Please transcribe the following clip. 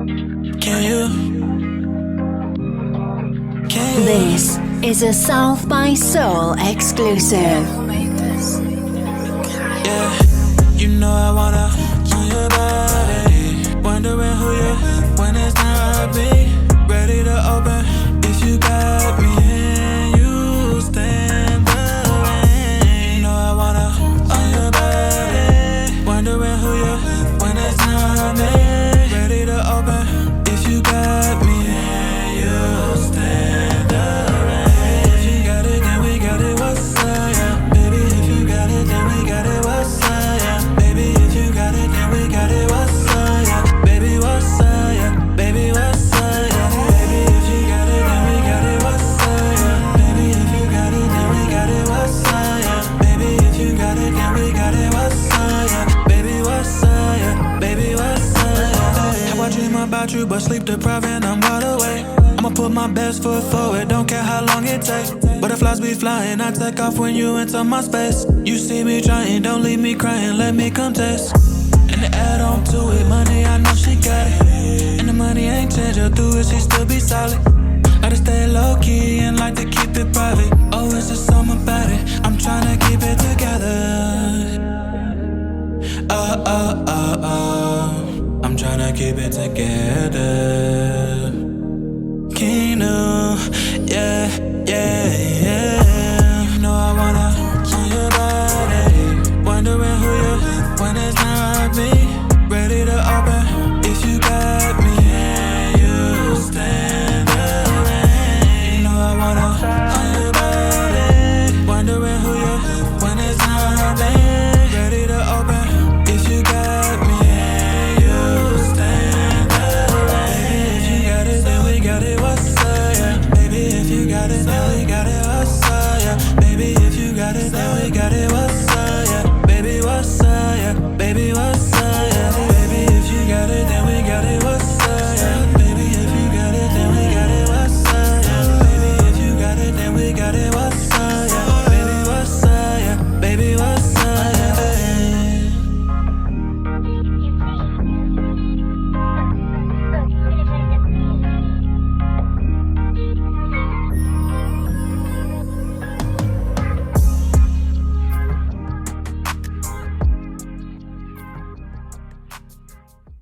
Can you? This is a South by Soul exclusive. Yeah, you know I wanna on your body. Wondering who you're when it's not me. Ready to open if you got me and you stand the rain. You know I wanna on your body. Wondering who you're when it's not me. Ready to open if you got me and you stand the rain. If you got it, then we got it. What's up, yeah? Baby, if you got it, then we got it. What's up, yeah? Baby, if you got it, then we got it. What's up, yeah? Baby, what's up, yeah? Baby, what's up, yeah? Baby, if you got it, then we got it. What's up, yeah? Baby, if you got it, then we got it. What's up, yeah? Baby, if you got it, then we got it. What's up, yeah? Baby, what's up, yeah? Baby, what's up, yeah? How I dream about you, but sleep deprived and I'm wide awake. I'ma put my best foot forward, don't care how long it takes. Butterflies be flying, I take off when you enter my space. You see me trying, don't leave me crying, let me come taste. And to add on to it, money, I know she got it. And the money ain't changed, her through it, she still be solid. Like to stay low-key and like to keep it private. Oh, it's just something about it, I'm tryna keep it together. I'm tryna keep it together. Kinu, yeah, yeah, yeah. You know I wanna on your body. Wondering who you're when it's not me. Ready to open if you got me and you stand the rain. You know I wanna on your body. Wondering who you're when it's not me. Ready to open if you got me and you stand the rain. If you got it, then we got it. What's up, yeah? Baby, if you got it, then we got it. What's up, yeah? Baby, if you got it, then we got it. What's up, yeah? Baby, what's up, yeah? Baby, what's up, yeah? Baby, if you got it, then we got it. What's up, yeah? Baby, if you got it, then we got it. What's up, yeah? Baby, if you got it, then we got it. What's up?